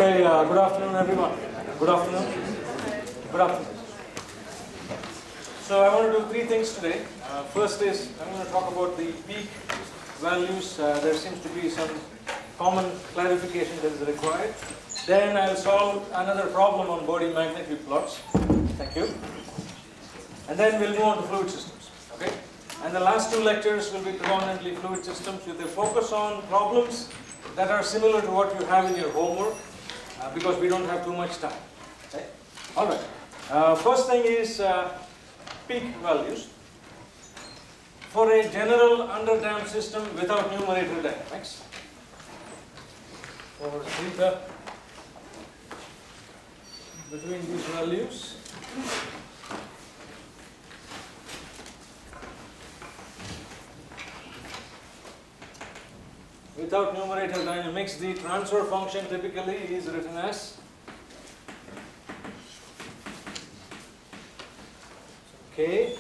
Okay, good afternoon everyone. Good afternoon. Good afternoon. So I want to do three things today. First is I'm going to talk about the peak values. There seems to be some common clarification that is required. Then I'll solve another problem on Bode magnitude plots. Thank you. And then we'll move on to fluid systems. Okay? And the last two lectures will be predominantly fluid systems with a focus on problems that are similar to what you have in your homework because we don't have too much time. Okay? All right. First thing is peak values for a general underdamped system without numerator dynamics. For theta between these values. Without numerator dynamics, the transfer function typically is written as K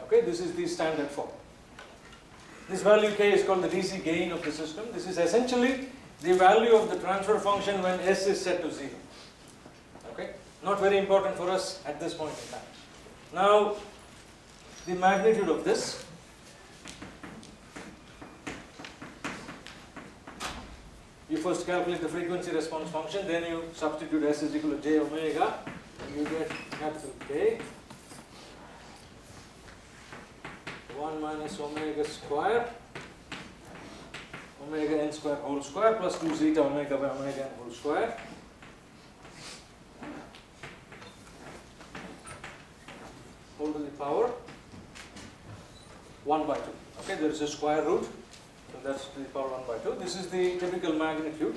okay, this is the standard form. This value K is called the DC gain of the system. This is essentially the value of the transfer function when S is set to 0. Okay? Not very important for us at this point in time. Now, the magnitude of this you first calculate the frequency response function, then you substitute S is equal to j omega, and you get capital K 1 minus omega square omega n square whole square plus 2 zeta omega by omega n whole square whole to the power 1 by 2. Okay, there is a square root, so that's to the power 1 by 2. This is the typical magnitude.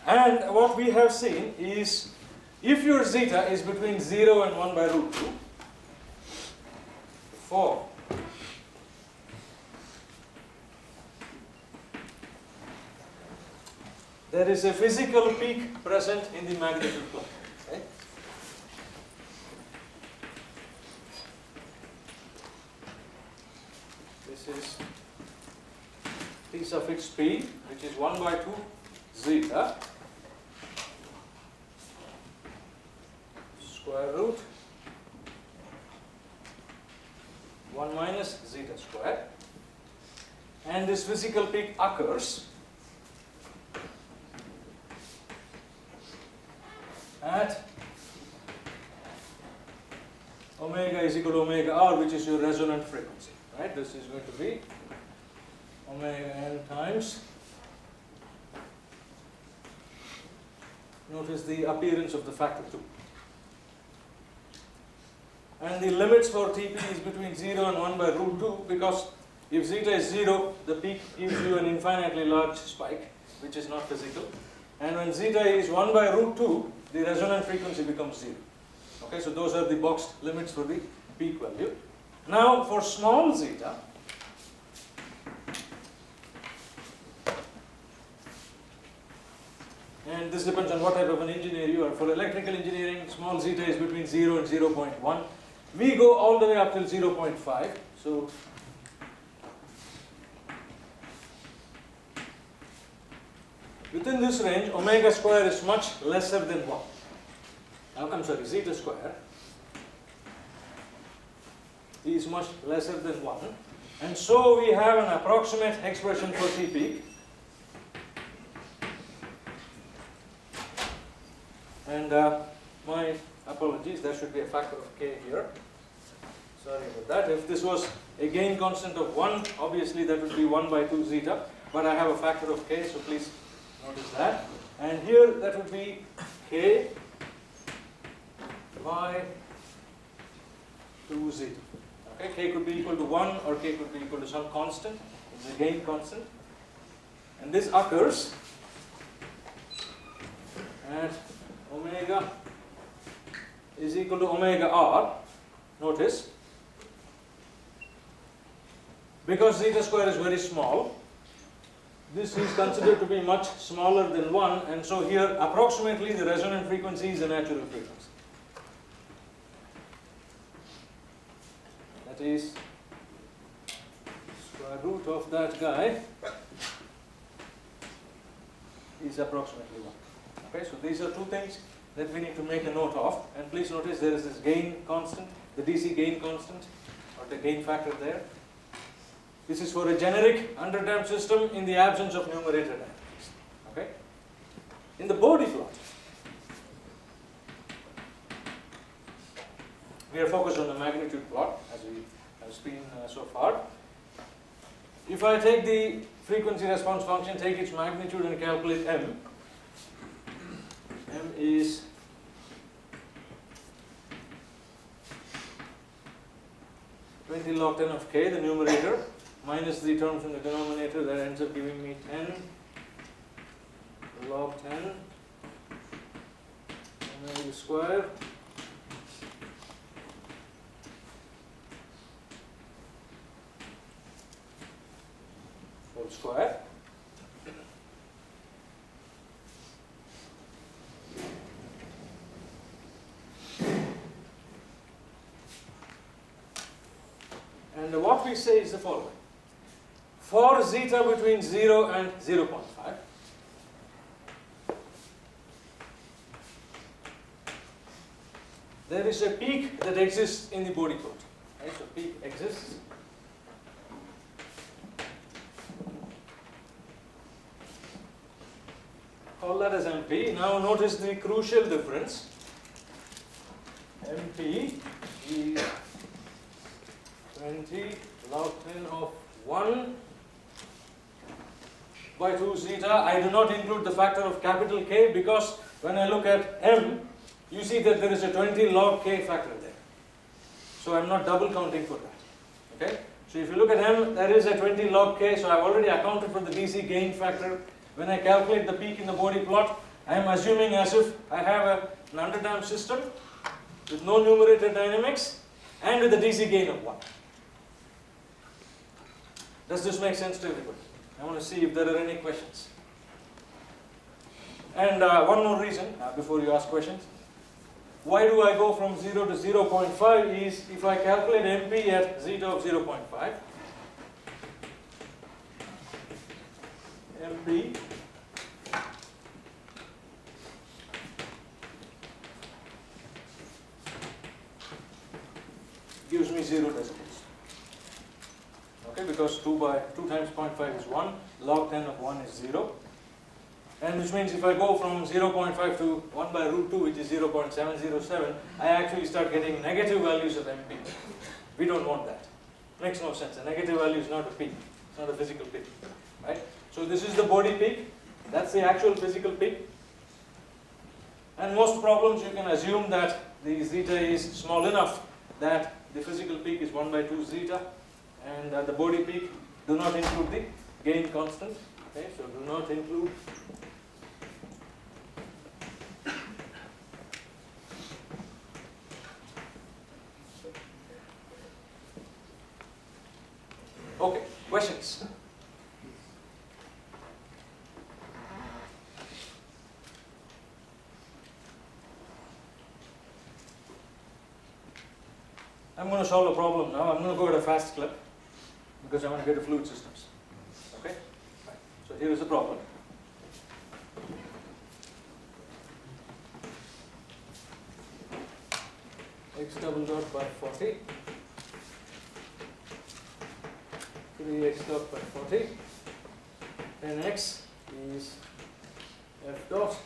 And what we have seen is if your zeta is between 0 and 1 by root 2, for there is a physical peak present in the magnitude plot. Okay? This is T suffix P, which is 1 by 2 zeta square root 1 minus zeta square, and this physical peak occurs at omega is equal to omega r, which is your resonant frequency. Right? This is going to be omega n times. Notice the appearance of the factor 2. And the limits for Tp is between 0 and 1 by root 2, because if zeta is 0, the peak gives you an infinitely large spike, which is not physical. And when zeta is 1 by root 2, the resonant frequency becomes 0. Okay, so those are the boxed limits for the peak value. Now for small zeta, and this depends on what type of an engineer you are. For electrical engineering, small zeta is between 0 and 0.1. We go all the way up till 0.5. So within this range, omega square is much lesser than 1. I'm sorry, zeta square is much lesser than 1. And so we have an approximate expression for T peak. And my apologies, there should be a factor of K here. Sorry about that. If this was a gain constant of 1, obviously that would be 1 by 2 zeta. But I have a factor of K, so please notice that. And here that would be K by 2 zeta. Okay, K could be equal to 1 or K could be equal to some constant. It's a gain constant. And this occurs at omega is equal to omega r. Notice, because zeta square is very small, this is considered to be much smaller than 1, and so here approximately the resonant frequency is the natural frequency. that is square root of that guy is approximately 1. Okay, so these are two things that we need to make a note of, and please notice there is this gain constant, the DC gain constant, or the gain factor there. This is for a generic underdamped system in the absence of numerator dynamics. Okay? In the Bode plot, we are focused on the magnitude plot as we have seen so far. If I take the frequency response function, take its magnitude and calculate m, m is log 10 of k, the numerator, minus the terms in the denominator, that ends up giving me 10 log 10 omega square whole square. And what we say is the following. For zeta between 0 and 0.5, there is a peak that exists in the Bode plot. Right? So peak exists. Call that as MP. Now notice the crucial difference. MP is 20 log 10 of 1 by 2 zeta. I do not include the factor of capital K because when I look at M, you see that there is a 20 log K factor there. So I'm not double counting for that. Okay? So if you look at M, there is a 20 log K, so I've already accounted for the DC gain factor. When I calculate the peak in the Bode plot, I am assuming as if I have an underdamped system with no numerator dynamics and with a DC gain of 1. Does this make sense to everybody? I want to see if there are any questions. And one more reason before you ask questions. Why do I go from 0 to 0.5 is if I calculate MP at zeta of 0.5, MP gives me 0 decibels. Okay, because 2 times 0.5 is 1, log 10 of 1 is 0. And which means if I go from 0.5 to 1 by root 2, which is 0.707, I actually start getting negative values of MP. We don't want that. Makes no sense. A negative value is not a peak. It's not a physical peak. Right? So this is the Bode peak. That's the actual physical peak. And most problems you can assume that the zeta is small enough that the physical peak is 1 by 2 zeta. And the Bode peak do not include the gain constant. Okay, so do not include okay, questions? I'm going to solve a problem now. I'm going to go at a fast clip because I want to get to fluid systems. Okay? Right. So here is the problem. X double dot by 40. 3x dot by 40. And x is f dot.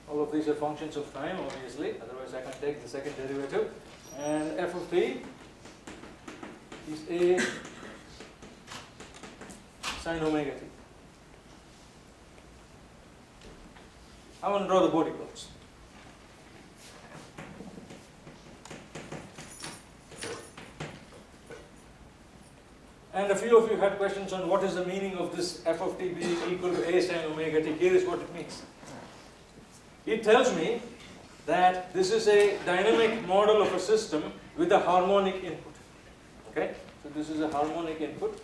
All of these are functions of time, obviously, otherwise I can take the second derivative. And f of t is a sine omega t. I want to draw the Bode plots. And a few of you had questions on what is the meaning of this f of t being equal to a sine omega t. Here is what it means. It tells me that this is a dynamic model of a system with a harmonic input. Okay? So this is a harmonic input.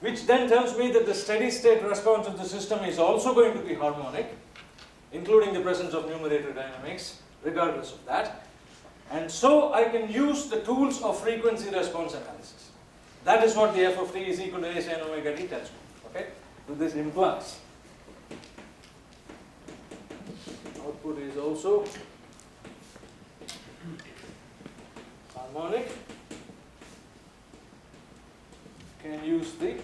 which then tells me that the steady state response of the system is also going to be harmonic, including the presence of numerator dynamics, regardless of that. And so I can use the tools of frequency response analysis. That is what the f of t is equal to a sin omega t tells me. Okay? So this implies output is also harmonic. Can use the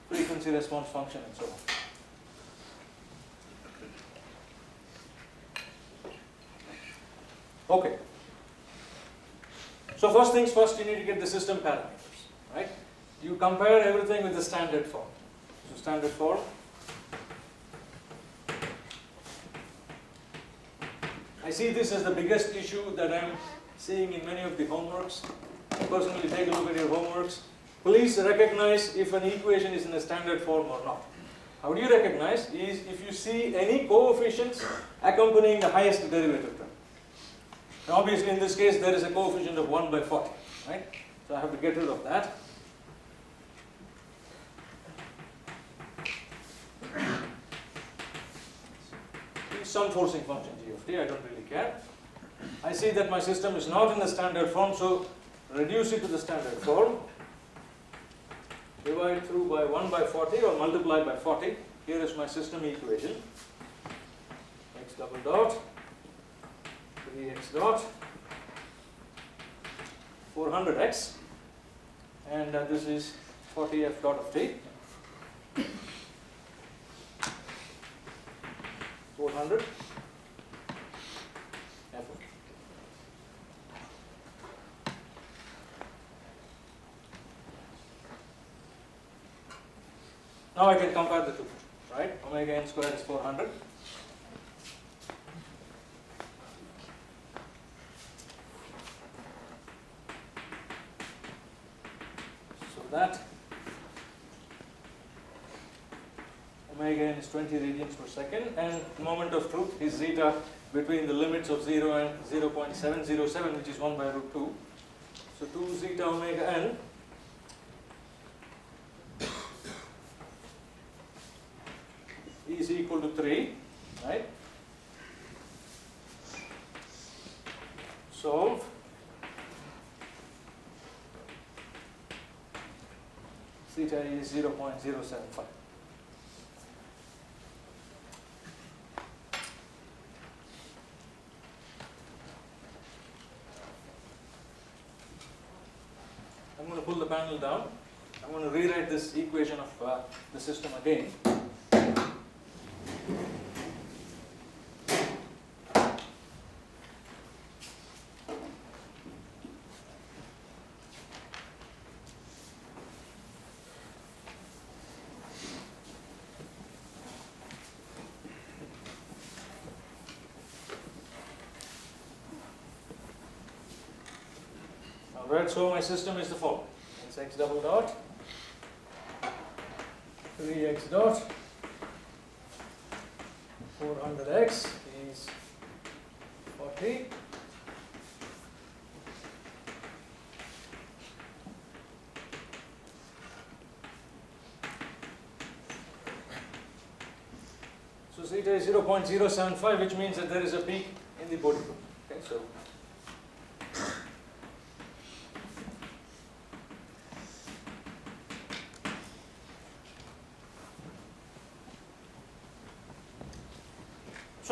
frequency response function and so on. Okay. So first things first, you need to get the system parameters, right? You compare everything with the standard form. So standard form. I see this as the biggest issue that I'm seeing in many of the homeworks. Personally, take a look at your homeworks. Please recognize if an equation is in a standard form or not. How do you recognize? Is if you see any coefficients accompanying the highest derivative term. Now obviously in this case there is a coefficient of 1 by 40, right? So I have to get rid of that. Some forcing function g of t, I don't really care. I see that my system is not in the standard form, so reduce it to the standard form. Divide through by 1 by 40 or multiply by 40. Here is my system equation. X double dot 3x dot 400x, and this is 40f dot of t. 400 f of t. Now I can compare the two, right? Omega n squared is 400. So that omega n is 20 radians per second, and moment of truth is zeta between the limits of 0 and 0.707, which is 1 by root 2. So 2 zeta omega n is equal to 3, right? Solve. Theta is 0.075. I'm going to pull the panel down. I'm going to rewrite this equation of the system again. Alright, so my system is the following. It's x double dot 3x dot 400x is 40. So zeta is 0.075, which means that there is a peak in the Bode group. Okay, so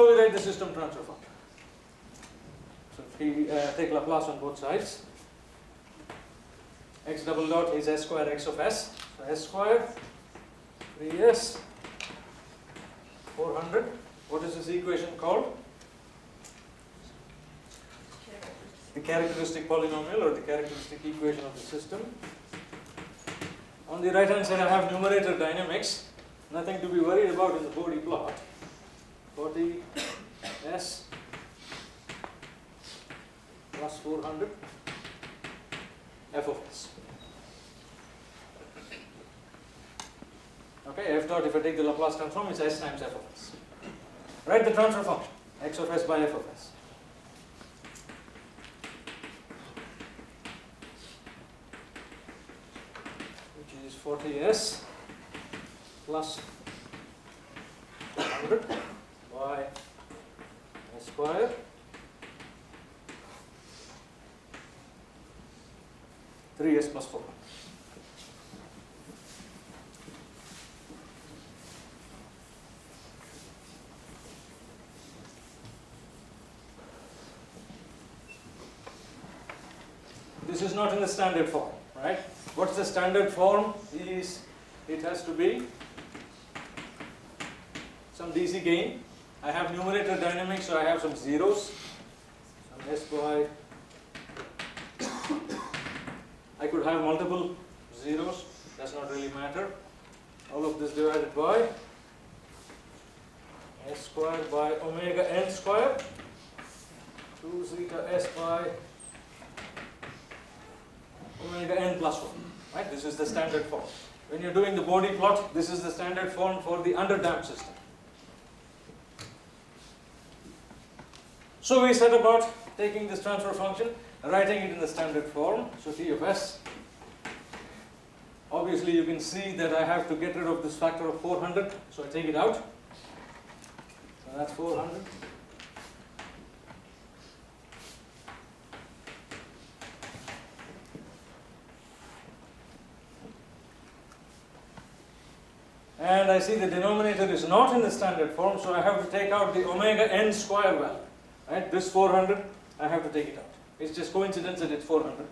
we write the system transfer function. So if we take Laplace on both sides, x double dot is s square x of s. So s square 3s 400. What is this equation called? The characteristic polynomial or the characteristic equation of the system. On the right hand side I have numerator dynamics. Nothing to be worried about in the Bode plot. 40 s plus 400 f of s. Okay, f dot, if I take the Laplace transform, it's s times f of s. Write the transfer function, x of s by f of s. Which 40s plus 100 by s square three s plus 4. This is not in the standard form, right? What's the standard form? Is it has to be some DC gain. I have numerator dynamics, so I have some zeros. Some s by. I could have multiple zeros. Does not really matter. All of this divided by s squared by omega n squared. 2 zeta s by omega n plus 1, right? This is the standard form. When you're doing the Bode plot, this is the standard form for the underdamped system. So we set about taking this transfer function, writing it in the standard form. So T of S. Obviously you can see that I have to get rid of this factor of 400, so I take it out. So that's 400. And I see the denominator is not in the standard form, so I have to take out the omega n square value. Right? This 400, I have to take it out. It's just coincidence that it's 400.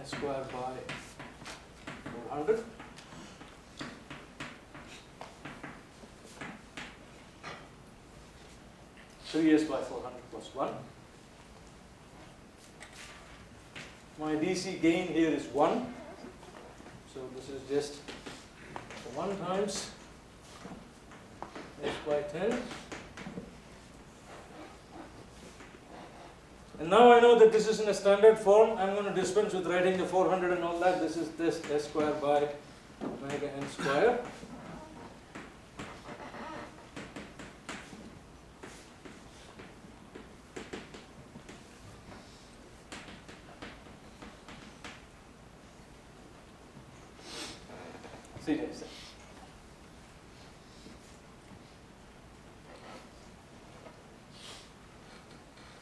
S squared by 400. Three s by 400 plus 1. My DC gain here is 1. So this is just 1 times s by 10. And now I know that this is in a standard form. I'm going to dispense with writing the 400 and all that. This is this s squared by omega n square.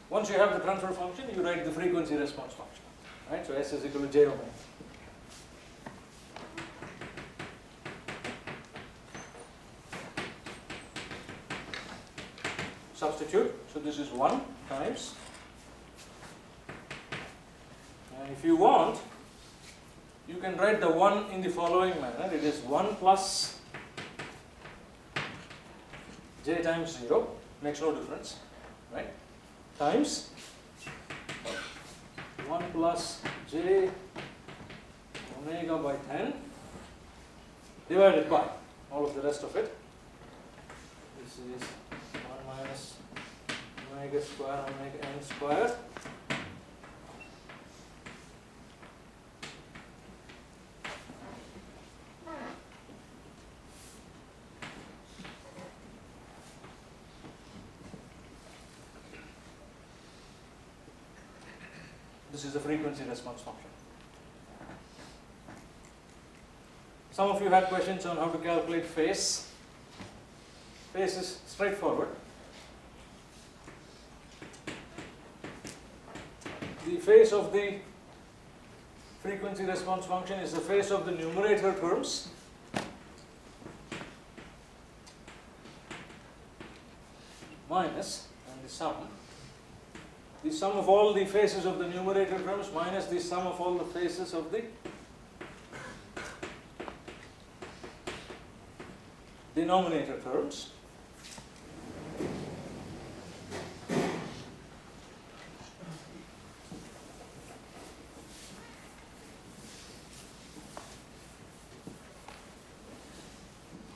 Once you have the transfer function, you write the frequency response function. Right? So S is equal to j omega. Substitute. So this is 1 times. And if you want, you can write the 1 in the following manner. It is 1 plus j times 0. Makes no difference. Right? Times 1 plus j omega by 10 divided by all of the rest of it. This is 1 minus omega square omega n square. This is the frequency response function. Some of you had questions on how to calculate phase. Phase is straightforward. The phase of the frequency response function is the phase of the numerator terms minus, and the sum of all the faces of the numerator terms minus the sum of all the faces of the denominator terms.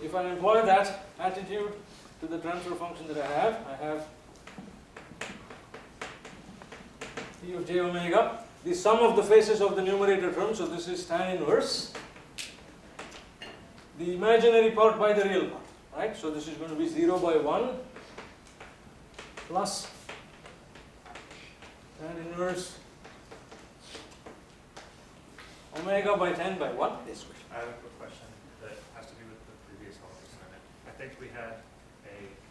If I employ that attitude to the transfer function that I have T of j omega, the sum of the faces of the numerator term, so this is tan inverse, the imaginary part by the real part, right? So this is going to be 0 by 1 plus tan inverse omega by 10 by 1. Yes. I have a quick question that has to do with the previous whole assignment. I think we had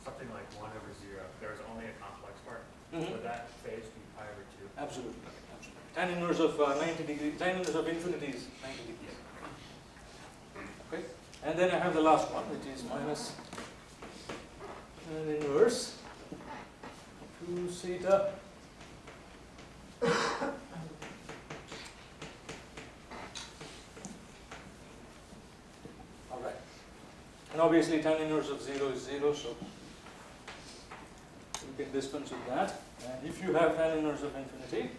something like 1 over 0. There was only a complex part. Would that phase be pi over 2? Absolutely. Absolutely. Tan inverse of 90 degrees, tan inverse of infinity is 90 degrees. Okay. And then I have the last one, which is minus tan inverse 2 theta all right. And obviously tan inverse of 0 is 0, so you can dispense with that. And if you have tan inverse of infinity,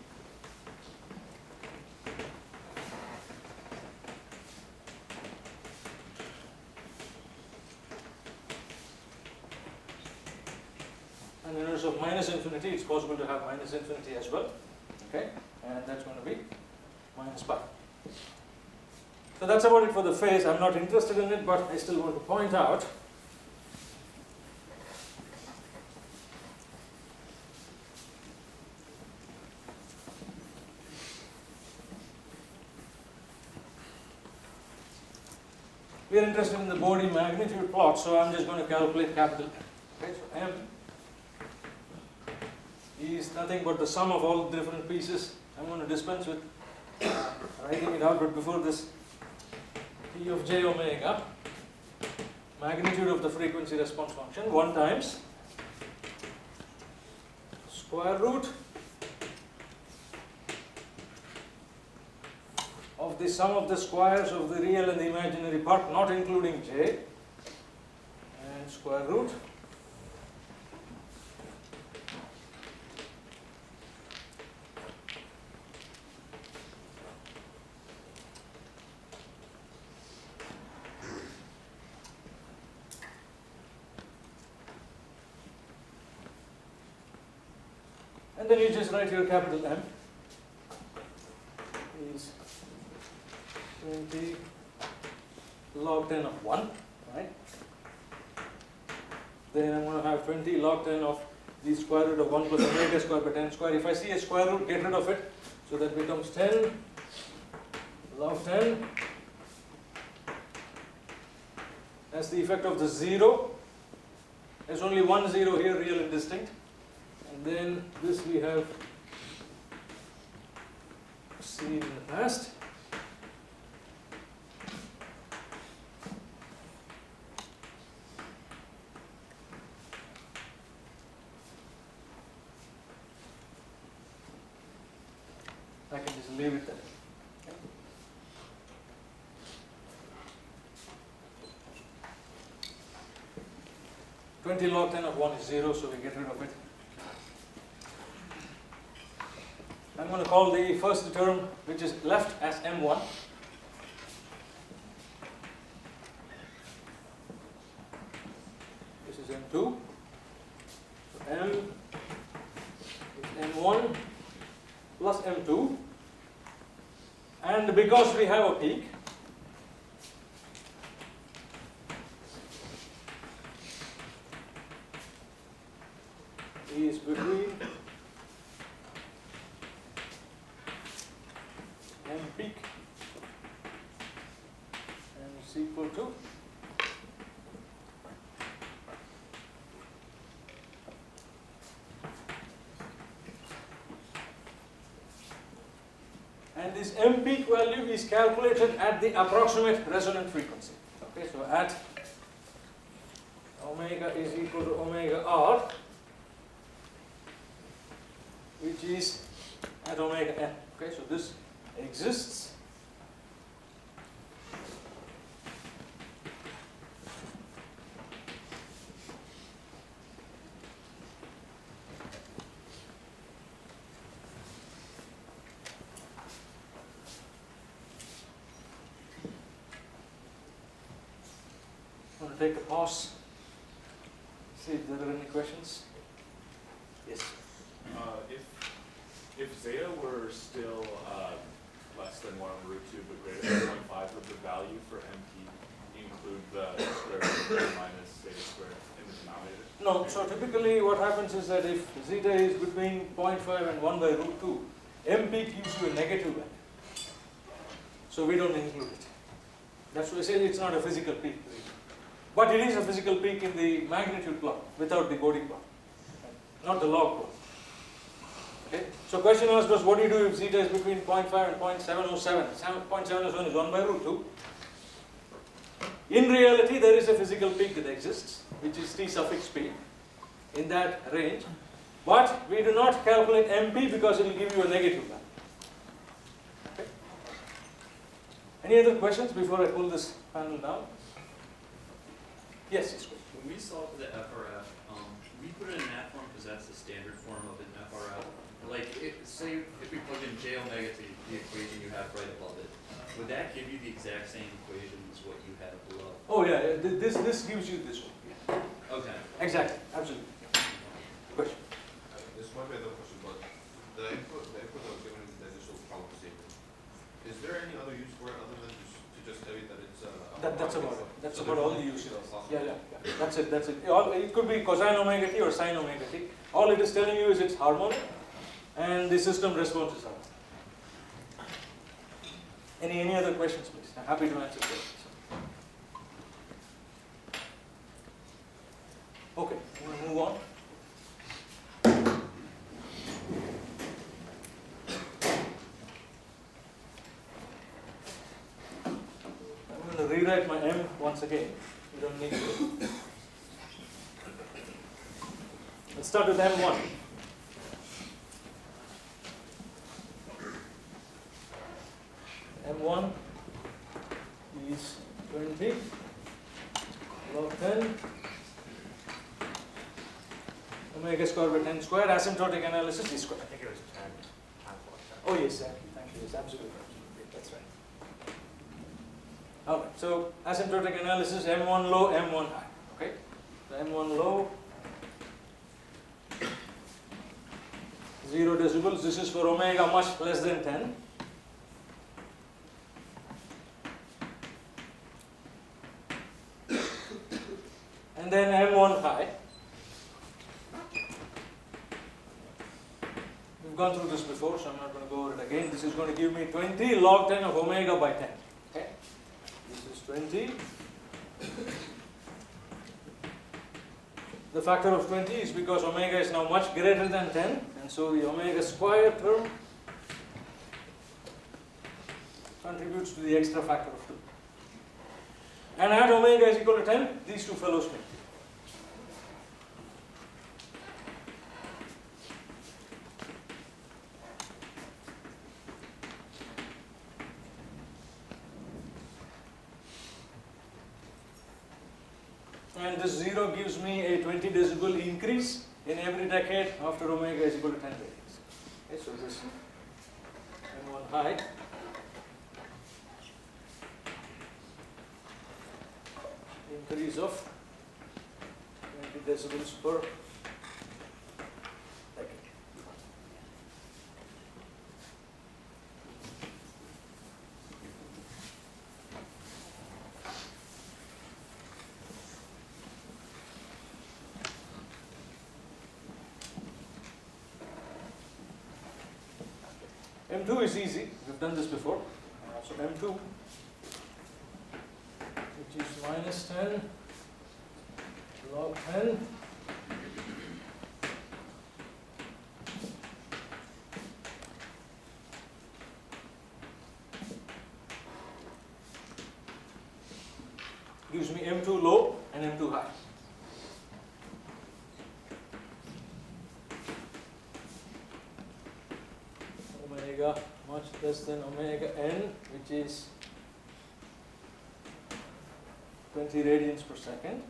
tan inverse of minus infinity, it's possible to have minus infinity as well. Okay, and that's going to be minus pi. So that's about it for the phase. I'm not interested in it, but I still want to point out we are interested in the Bode magnitude plot, so I'm just going to calculate capital M. Okay, so M is nothing but the sum of all the different pieces. I'm going to dispense with writing it out, but before this, T of j omega, magnitude of the frequency response function, 1 times square root of the sum of the squares of the real and the imaginary part, not including j, and square root and then you just write your capital M is 20 log 10 of 1, right? Then I'm going to have 20 log 10 of the square root of 1 plus omega square by 10 square. If I see a square root, get rid of it. So that becomes 10 log 10 as the effect of the 0. There's only one 0 here, real and distinct. And then this we have seen in the past. I can just leave it there. Okay. Twenty log 10 of 1 is 0, so we get rid of it. I'm going to call the first term, which is left, as M1. This is M2. So M is M1 plus M2. And because we have a peak, is between M peak and it's equal to and this M peak value is calculated at the approximate resonant frequency. Okay, so at omega is equal to omega r, which is at omega n. Okay, so this exists I'm going to take a pause, see if there are any questions. Yes. If zeta were still less than 1 over root 2 but greater than 0.5, would the value for MP include the square root minus zeta squared in the denominator? No, so typically what happens is that if zeta is between 0.5 and 1 by root 2, M peak gives you a negative value. so we don't include it. That's why I say it's not a physical peak. But it is a physical peak in the magnitude plot without the Bode plot, not the log plot. Okay? So question asked was, what do you do if zeta is between 0.5 and 0.707? 0.707 is 1 by root 2. In reality, there is a physical peak that exists, which is T suffix P, in that range. But we do not calculate MP because it will give you a negative value. Okay? Any other questions before I pull this panel down? Yes, yes. When we solve for the FRF, we put it in that form because that's the standard form of an FRF. Like, say if we plug in j omega to the equation you have right above it, would that give you the exact same equation as what you have below? Oh yeah, this gives you this one. Yeah. Okay. Exactly, absolutely. Question. This might be another question, but the input that was given in the initial problem statement, is there any other use for it other than to just tell you that it's That's about it. That's so about there's all the nothing uses. else possible? Yeah. That's it. That's it. It could be cosine omega t or sine omega t. All it is telling you is it's harmonic, and the system response is harmonic. Any other questions, please? I'm happy to answer questions. Okay, we'll move on. I'm going to rewrite my M once again. You don't need to. Let's start with M1. M1 is 20 log 10 omega square by 10 square, asymptotic analysis is square. I think it was 10 times 1. Oh yes, thank you, yes, absolutely, that's right. Alright, so asymptotic analysis, M1 low, M1 high, okay? So M1 low, 0 decibels, this is for omega much less than 10. And then M1 high. We've gone through this before, so I'm not going to go over it again. This is going to give me 20 log 10 of omega by 10. Okay? This is 20. The factor of 20 is because omega is now much greater than 10, and so the omega square term contributes to the extra factor of 2. And at omega is equal to 10, these two fellows meet. And this 0 gives me a 20 decibel increase in every decade after omega is equal to 10 decades. Okay, so this M1 high increase of 20 decibels per decade. M2 is easy, we've done this before. So M2, which is minus 10 log 10 gives me M2 low and M2 high. Omega much less than omega n, which is 20 radians per second.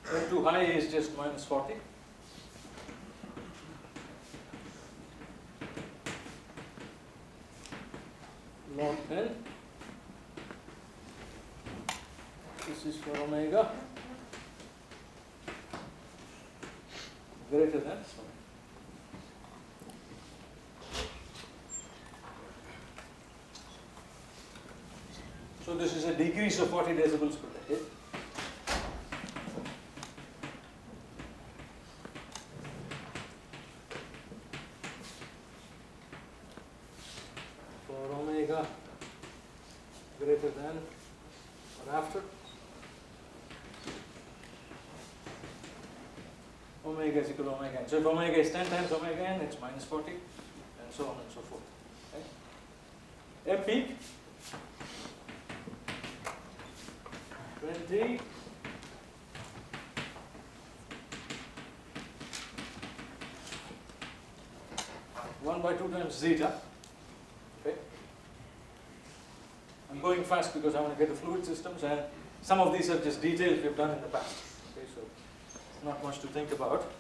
M2 high is just minus 40. Log 10. This is for omega greater than. So this is a decrease of 40 decibels per decade. omega greater than or after omega is equal to omega n. So if omega is 10 times omega n, it's minus 40, and so on and so forth. Okay? M peak 20 1 by 2 times zeta. Okay? I'm going fast because I want to get the fluid systems, and some of these are just details we've done in the past. Okay, so not much to think about.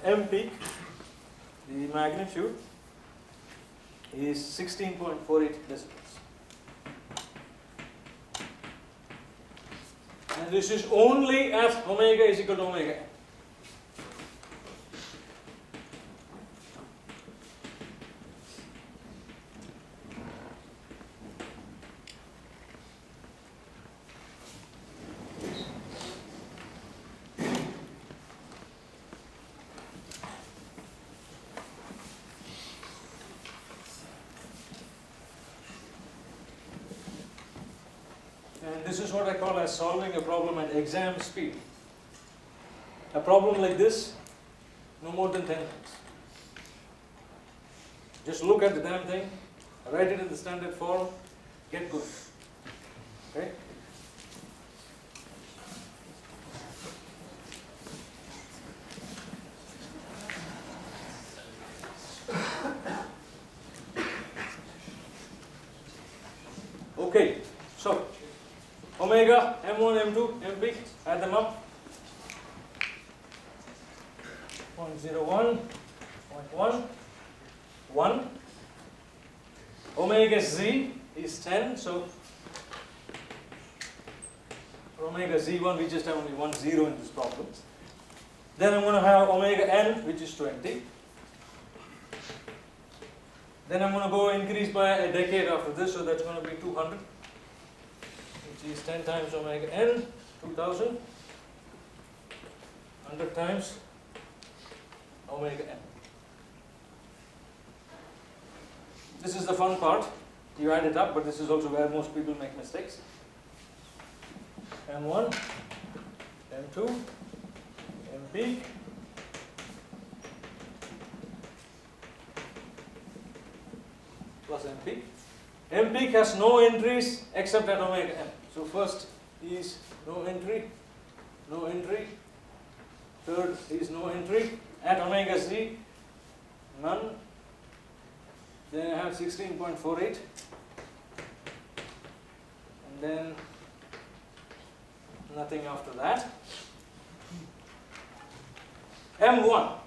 And M peak, the magnitude is 16.48 decibels. And this is only if omega is equal to omega n. And this is what I call as solving a problem at exam speed. A problem like this, no more than 10 minutes. Just look at the damn thing, write it in the standard form, get good. Okay? Okay, so omega, M1, M2, M peak, add them up. 0.01, 0.1, 1. Omega Z is 10, so for omega Z1 we just have only 1 0 in this problem. Then I'm going to have omega N, which is 20. Then I'm going to go increase by a decade after this, so that's going to be 200. Which is 10 times omega n, 2000, 100 times omega n. This is the fun part. You add it up, but this is also where most people make mistakes. M1, M2, M peak, plus M peak. M peak has no entries except at omega n. So first is no entry, no entry. Third is no entry. At omega z, none. Then I have 16.48. And then nothing after that. M1.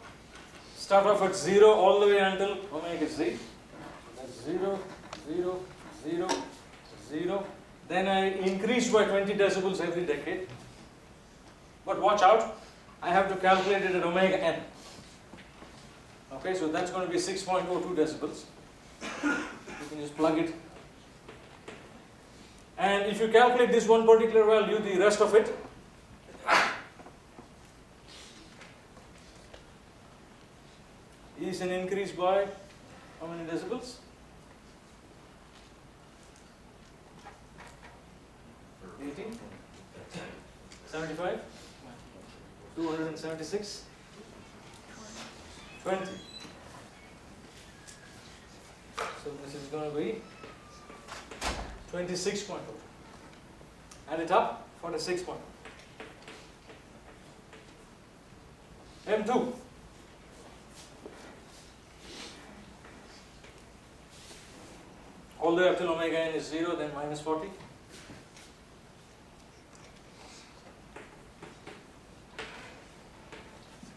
Start off at 0 all the way until omega z. That's 0, 0, 0, 0. Then I increase by 20 decibels every decade. But watch out, I have to calculate it at omega n. Okay, so that's going to be 6.02 decibels. You can just plug it. And if you calculate this one particular value, the rest of it is an increase by how many decibels? 18, 75, 276, 20. So this is going to be 26.02. Add it up, 46.02. M2. All the way up till omega n is 0, then minus 40.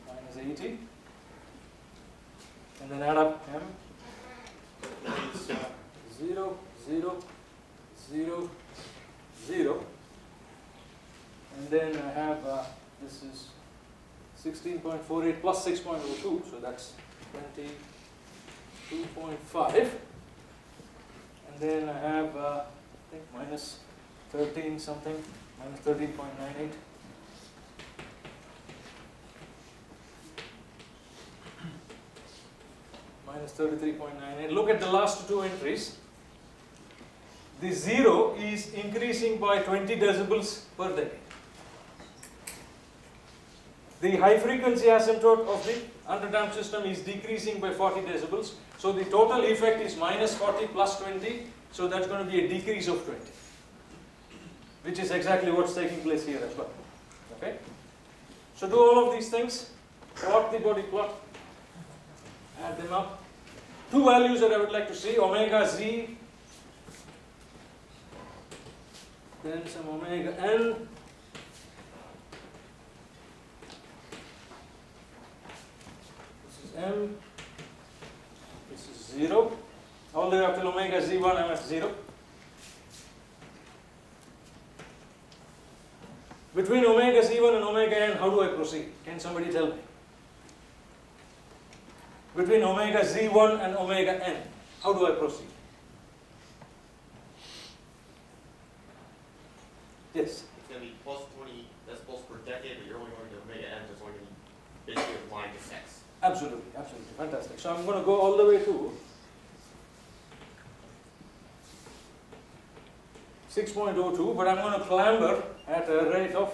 Minus 80. And then add up m. Is 0, 0, 0, 0. And then I have, this is 16.48 plus 6.02, so that's 22.5. And then I have, I think, minus 13 something, minus 13.98. Minus 33.98. Look at the last two entries. the 0 is increasing by 20 decibels per decade. The high frequency asymptote of the underdamped system is decreasing by 40 decibels. So the total effect is minus 40 plus 20. So that's going to be a decrease of 20, which is exactly what's taking place here as well. Okay? So do all of these things, plot the Bode plot, add them up. Two values that I would like to see, omega z, then some omega n, this is m, this is 0, all the way up till omega z1 I'm at 0. Between omega z1 and omega n, how do I proceed? Can somebody tell me? Between omega z1 and omega n, how do I proceed? Yes? It's going to be plus 20 decibels per decade, but you're only going to omega n, so it's only going to be basically a line to sex. Absolutely, absolutely, fantastic. So I'm going to go all the way to 6.02, but I'm going to clamber at a rate of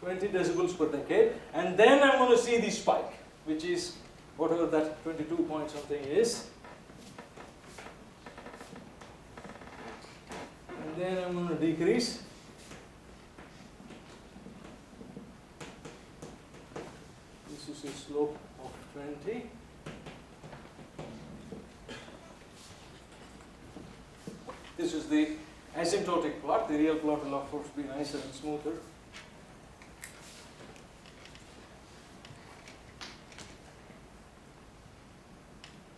20 decibels per decade, and then I'm going to see the spike, which is whatever that 22 point something is. And then I'm going to decrease. This is a slope of 20. This is the asymptotic plot. The real plot will of course be nicer and smoother.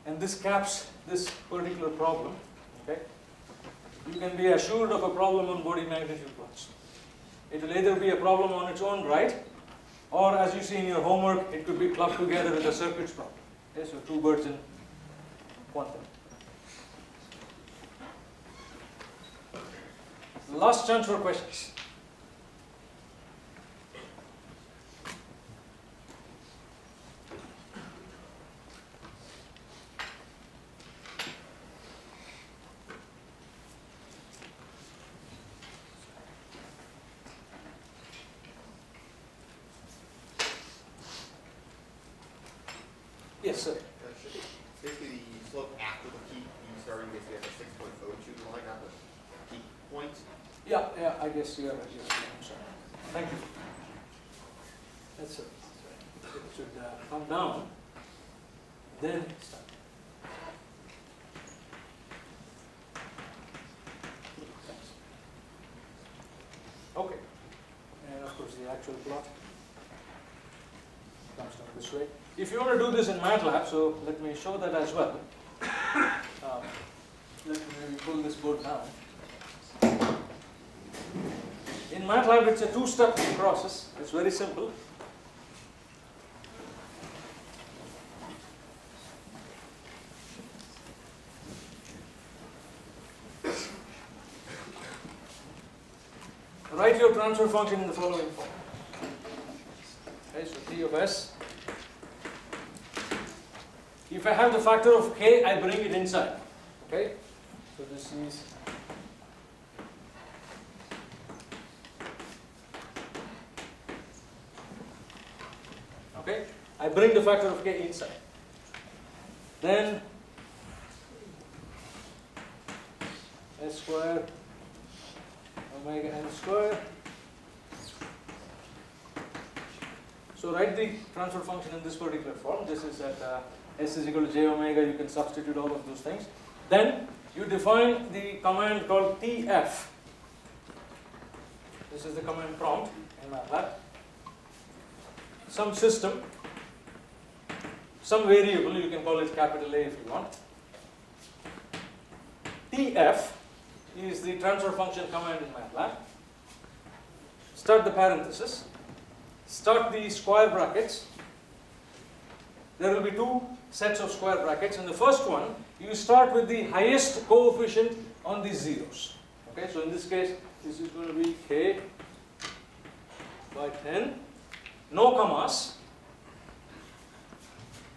And this caps this particular problem. Okay? You can be assured of a problem on Bode magnitude plots. It will either be a problem on its own right, or as you see in your homework, it could be clubbed together with a circuits problem. Okay? So two birds in one thing. Last chance for questions. Yes, sir. Should be basically the slope after the peak, you starting basically at the 6.02 line, not the peak point. Yeah, I guess you're right. I'm sorry. Thank you. That's it. It should come down, then start. Thanks. Okay. And of course the actual plot comes down this way. If you want to do this in MATLAB, so let me show that as well. Let me maybe pull this board down. In MATLAB, it's a two-step process. It's very simple. Write your transfer function in the following form. Okay, so T of S. If I have the factor of k, I bring it inside. Okay, so this is okay. I bring the factor of k inside. Then S square omega n square. So write the transfer function in this particular form. This is at S is equal to j omega. You can substitute all of those things. Then you define the command called TF. This is the command prompt in MATLAB. Some system, some variable, you can call it capital A if you want. TF is the transfer function command in MATLAB. Start the parenthesis. Start the square brackets. There will be two sets of square brackets. In the first one, you start with the highest coefficient on the zeros. Okay, so in this case, this is going to be k by 10. No commas.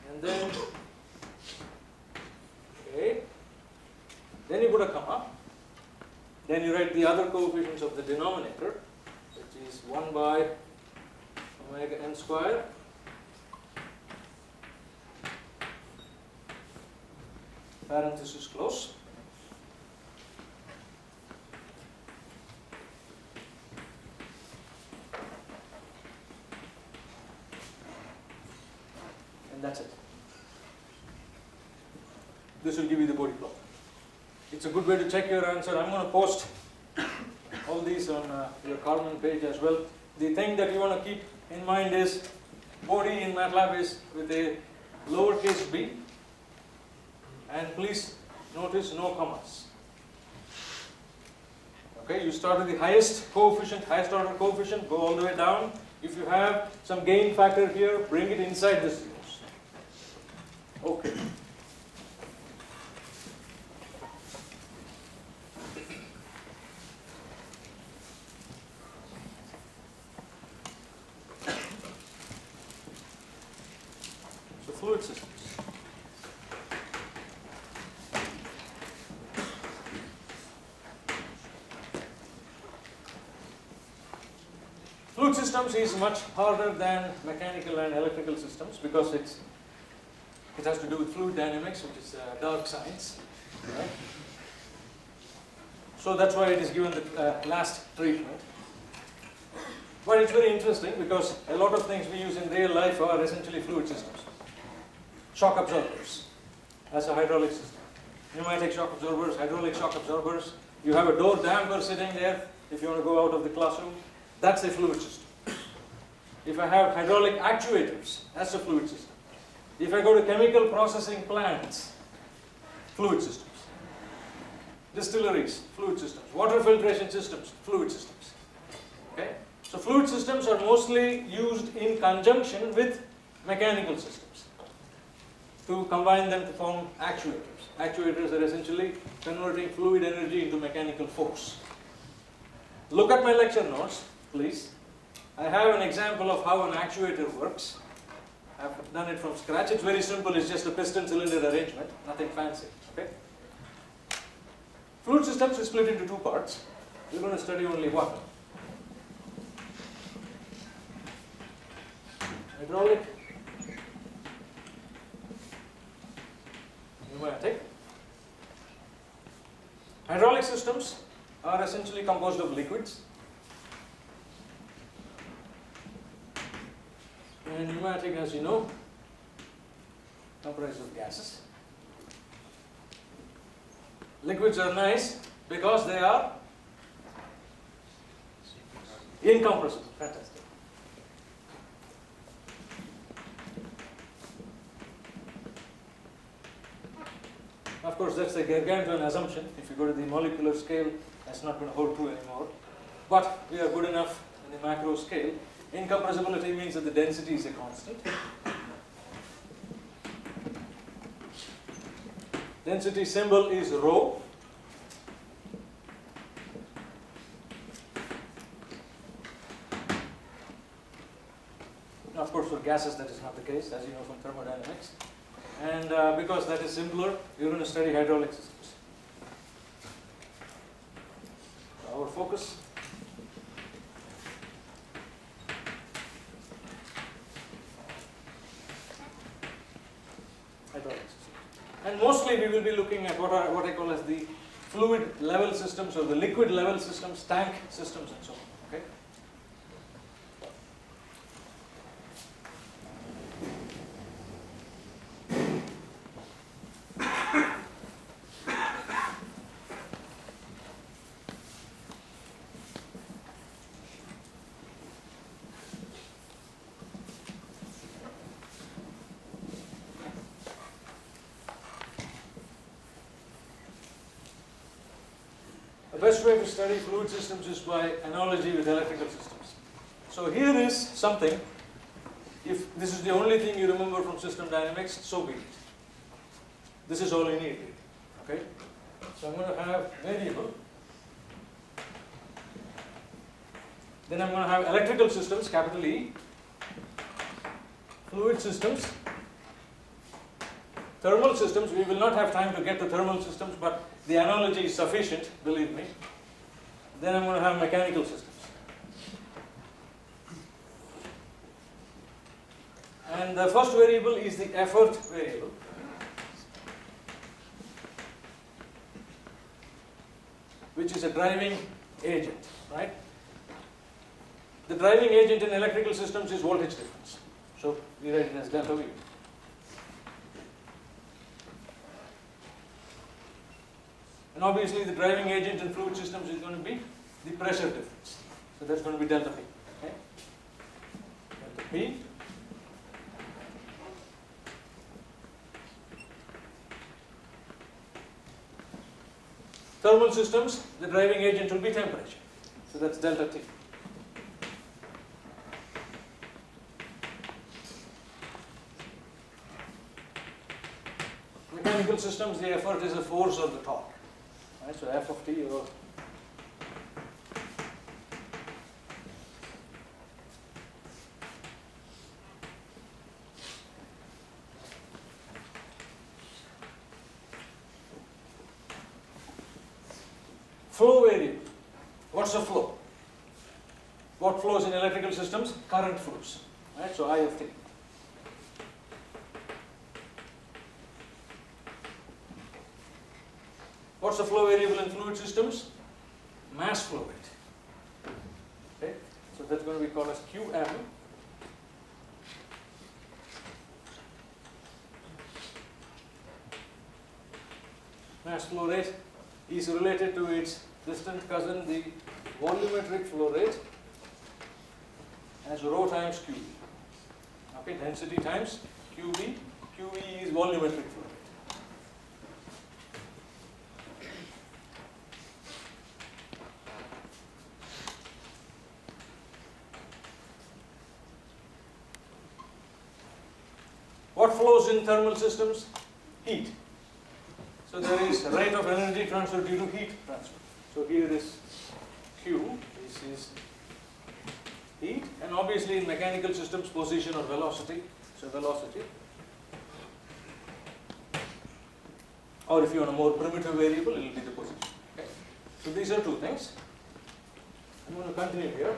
And then k. Then you put a comma. Then you write the other coefficients of the denominator, which is 1 by omega n square parenthesis close. And that's it. This will give you the Bode plot. It's a good way to check your answer. I'm going to post all these on your Carmen page as well. The thing that you want to keep in mind is Bode in MATLAB is with a lowercase b, and please notice no commas. Okay, you start with the highest coefficient, highest order coefficient, go all the way down. If you have some gain factor here, bring it inside the zeros. Okay. So fluid systems. Fluid systems is much harder than mechanical and electrical systems because it has to do with fluid dynamics, which is dark science. Right? So that's why it is given the last treatment. But it's very interesting because a lot of things we use in real life are essentially fluid systems. Shock absorbers, that's a hydraulic system. Pneumatic shock absorbers, hydraulic shock absorbers. You have a door damper sitting there if you want to go out of the classroom. That's a fluid system. If I have hydraulic actuators, that's a fluid system. If I go to chemical processing plants, fluid systems. Distilleries, fluid systems. Water filtration systems, fluid systems. Okay? So fluid systems are mostly used in conjunction with mechanical systems to combine them to form actuators. Actuators are essentially converting fluid energy into mechanical force. Look at my lecture notes, please. I have an example of how an actuator works. I've done it from scratch. It's very simple. It's just a piston cylinder arrangement, nothing fancy. Okay? Fluid systems is split into two parts. We're going to study only one. Hydraulic, pneumatic. Hydraulic systems are essentially composed of liquids. And pneumatic, as you know, comprised of gases. Liquids are nice because they are incompressible. Fantastic. Of course, that's a gargantuan assumption. If you go to the molecular scale, that's not going to hold true anymore. But we are good enough in the macro scale. Incompressibility means that the density is a constant. Density symbol is rho. Now, of course, for gases that is not the case, as you know from thermodynamics. And because that is simpler, we're going to study hydraulic systems. So our focus. Hydraulic systems. And mostly we will be looking at what I call as the fluid level systems or the liquid level systems, tank systems and so on. Okay? The best way to study fluid systems is by analogy with electrical systems. So here is something. If this is the only thing you remember from system dynamics, so be it. This is all you need. Okay? So I'm going to have variable. Then I'm going to have electrical systems, capital E. Fluid systems. Thermal systems, we will not have time to get to thermal systems, but the analogy is sufficient, believe me. then I'm going to have mechanical systems. And the first variable is the effort variable. Which is a driving agent, right? The driving agent in electrical systems is voltage difference. So we write it as delta V. And obviously the driving agent in fluid systems is going to be the pressure difference. So that's going to be delta P. Okay? Delta P. Thermal systems, the driving agent will be temperature. So that's delta T. Mechanical systems, the effort is the force or the torque. Right? So F of T or flow variable. What's a flow? What flows in electrical systems? Current flows. Right? So I of T. What's the flow variable in fluid systems? Mass flow rate. Okay? So that's going to be called as QM. Mass flow rate is related to its distant cousin, the volumetric flow rate, as rho times QE. Okay, density times QB. QE is volumetric flow rate. What flows in thermal systems? Heat. So there is rate of energy transfer due to heat transfer. So here is Q, this is heat, and obviously in mechanical systems position or velocity. So velocity. Or if you want a more primitive variable, it will be the position. Okay. So these are two things. I'm going to continue here.